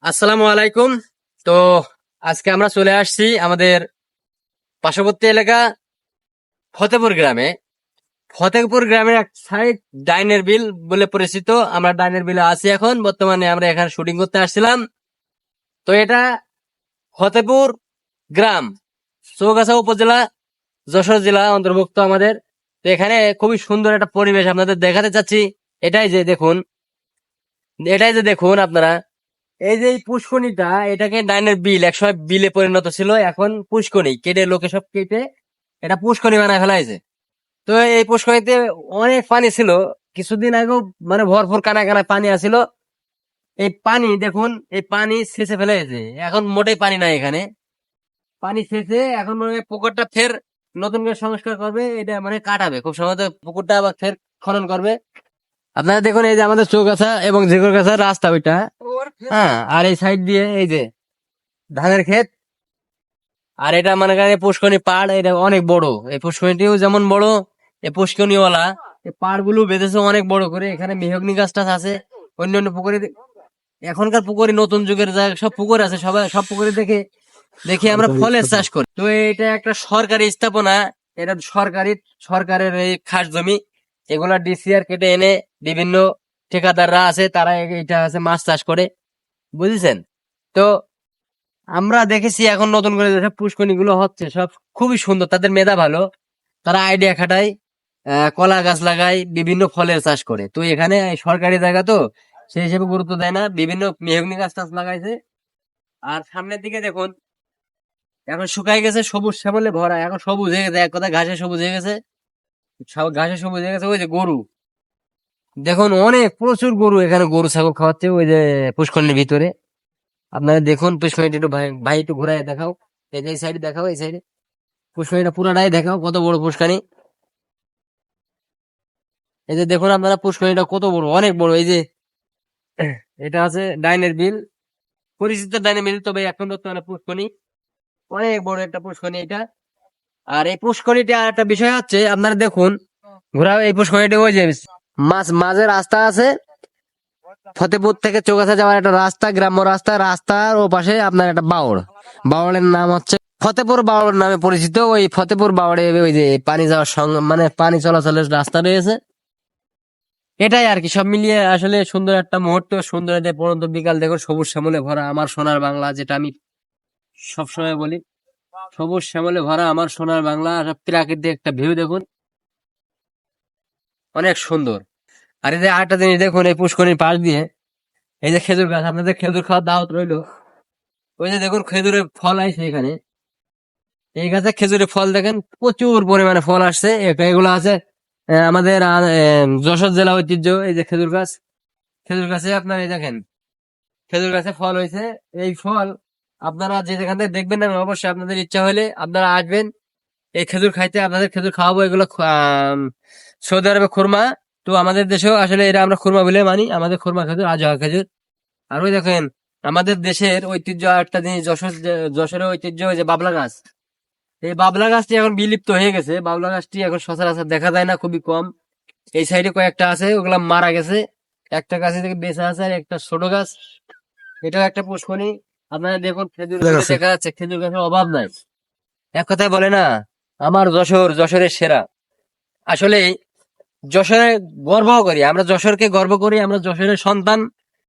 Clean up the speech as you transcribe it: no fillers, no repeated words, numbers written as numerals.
আসসালামু আলাইকুম। তো আজকে আমরা চলে আসছি আমাদের পার্শ্ববর্তী এলাকা ফতেপুর গ্রামে। ফতেপুর গ্রামের এক সাইড ডাইনের বিল বলে পরিচিত। আমরা ডাইনের বিলে আছি এখন বর্তমানে, আমরা এখানে শুটিং করতে আসছিলাম। তো এটা ফতেপুর গ্রাম, চৌগাছা উপজেলা, যশোর জেলা অন্তর্ভুক্ত আমাদের। তো এখানে খুবই সুন্দর একটা পরিবেশ আপনাদের দেখাতে চাচ্ছি। এটাই যে দেখুন, এটাই যে দেখুন আপনারা, এই যে এই পুষ্করিটা, এটাকে ডাইনের বিল একসময় বিলে পরিণত ছিল, এখন পুষ্করি কেটে লোকে সব কেটে এটা পুষ্করি বানায় ফেলাইছে। তো এই পুষ্করিতে অনেক পানি ছিল, কিছুদিন আগেও মানে ভরপুর কানা কানা পানি আসিল। এই পানি দেখুন, এই পানি শেষে ফেলেছে, এখন মোটেই পানি নাই এখানে। পানি শেষে এখন মানে পুকুরটা ফের নতুন করে সংস্কার করবে, এটা মানে কাটাবে খুব সম্ভবত, পুকুরটা আবার ফের খনন করবে। আপনারা দেখুন, এই যে আমাদের চৌগাছা এবং ঝিকরগাছার রাস্তা ওইটা, হ্যাঁ, আর এই সাইড দিয়ে এই যে ধানের ক্ষেত। আর এটা মানে করেন পুষ্করণী পাড়, এটা অনেক বড়। এই পুষ্করণীটিও যেমন বড়, এই পুষ্করণীওয়ালা এই পাড় গুলো বেঁধেছে অনেক বড় করে। এখানে মেহগনি গাছ টাছ আছে, অন্য অন্য পুকুরে। এখনকার পুকুরে নতুন যুগের যা সব পুকুর আছে, সবাই সব পুকুরে দেখে দেখি আমরা ফলের চাষ করি। তো এটা একটা সরকারি স্থাপনা, এটা সরকারি, সরকারের এই খাস জমি। এগুলা ডিসিআর কেটে এনে বিভিন্ন ঠিকাদাররা আছে, তারা এটা আছে মাছ চাষ করে, বুঝেছেন? তো আমরা দেখেছি এখন নতুন করে যেসব পুষ্করিণী গুলো হচ্ছে সব খুবই সুন্দর, তাদের মেধা ভালো, তারা আইডিয়া খাটায়, কলা গাছ লাগায়, বিভিন্ন ফলের চাষ করে। তো এখানে এই সরকারি জায়গা তো সেই হিসেবে গুরুত্ব দেয় না, বিভিন্ন মেহগনি গাছ টাছ লাগাইছে। আর সামনের দিকে দেখুন, এখন শুকাই গেছে, সবুজ শ্যামলে ভরা, এখন সবুজ হয়ে গেছে, এক কথা ঘাসে সবুজ হয়ে গেছে, ঘাসে সবুজ হয়ে গেছে। ওই যে গরু দেখুন, অনেক প্রচুর গরু, এখানে গরু ছাগল খাওয়াচ্ছে ওই যে পুষ্করিণীর ভিতরে। আপনারা দেখুন পুষ্করিণীটা একটু ভাই ভাই একটু ঘুরাই দেখাও, এই যে এই সাইডে দেখাও, এই সাইডে পুষ্করিণীটা পুরাটাই দেখাও, কত বড় পুষ্করিণী। এই যে দেখুন আপনারা, পুষ্করিণীটা কত বড়, অনেক বড়। এই যে এটা আছে ডাইনের বিল, পরিচিত ডাইনের বিল, তবে এখন বর্তমানে পুষ্করিণী, অনেক বড় একটা পুষ্করিণী এটা। আর এই পুষ্করিণীতে আর একটা বিষয় হচ্ছে, আপনারা দেখুন ঘোরা, এই পুষ্করিণীতে ওই যে মাঝে রাস্তা আছে, ফতেপুর থেকে চৌগাছা যাওয়ার একটা রাস্তা, গ্রাম্য রাস্তা, রাস্তার ও পাশে আপনার একটা বাওড়, বাওড়ের নাম হচ্ছে ফতেপুর বাওড় নামে পরিচিত। ওই ফতেপুর বাওড়ে ওই যে পানি যাওয়ার মানে পানি চলাচলের রাস্তা রয়েছে। এটাই আর কি, সব মিলিয়ে আসলে সুন্দর একটা মুহূর্ত, সুন্দর একটা পড়ন্ত বিকাল। দেখো সবুজ শ্যামলে ভরা আমার সোনার বাংলা, যেটা আমি সবসময় বলি, সবুজ শ্যামলে ভরা আমার সোনার বাংলা। আর প্রাকৃতিক একটা ভিউ দেখুন, অনেক সুন্দর। আর এই যে আরেকটা জিনিস দেখুন, এই পুষ্করিণীর পাশ দিয়ে এই যে খেজুর গাছ, আপনাদের খেজুর খাওয়ার দাওয়াত রইলো। ওই যে দেখুন খেজুরের ফল আসছে এখানে, এই গাছে খেজুরের ফল দেখেন প্রচুর পরিমাণে ফল আসছে। এগুলো আছে আমাদের যশোর জেলা ঐতিহ্য। এই যে খেজুর গাছ, খেজুর গাছে আপনার এই দেখেন, খেজুর গাছে ফল হয়েছে। এই ফল আপনারা যে যেখান থেকে দেখবেন না, অবশ্যই আপনাদের ইচ্ছা হলে আপনারা আসবেন এই খেজুর খাইতে, আপনাদের খেজুর খাওয়াবো। এগুলো সৌদি আরবে খুরমা, তো আমাদের দেশেও আসলে এরা আমরা খুরমা বলে মানি, আমাদের খুরমা খেজুর, আজহা খেজুর। আর ওই দেখেন আমাদের দেশের ঐতিহ্য একটা জিনিস, যশোরের ঐতিহ্য, ওই যে বাবলা গাছ। এই বাবলা গাছটি এখন বিলুপ্ত হয়ে গেছে, বাবলা গাছটি এখন সচরাচর দেখা যায় না, খুবই কম। এই সাইডে কয়েকটা আছে, ওগুলা মারা গেছে। একটা গাছে থেকে বেঁচে আছে, আর একটা ছোট গাছ, এটাও একটা পুষ্করিণী। আপনারা দেখুন খেজুর গাছে দেখা যাচ্ছে, খেজুর গাছের অভাব নাই। এক কথায় বলে না, আমার যশোর, যশোরের সেরা। আসলে যশোরে গর্ব করি আমরা, যশোরকে গর্ব করি, আমরা যশোরের সন্তান।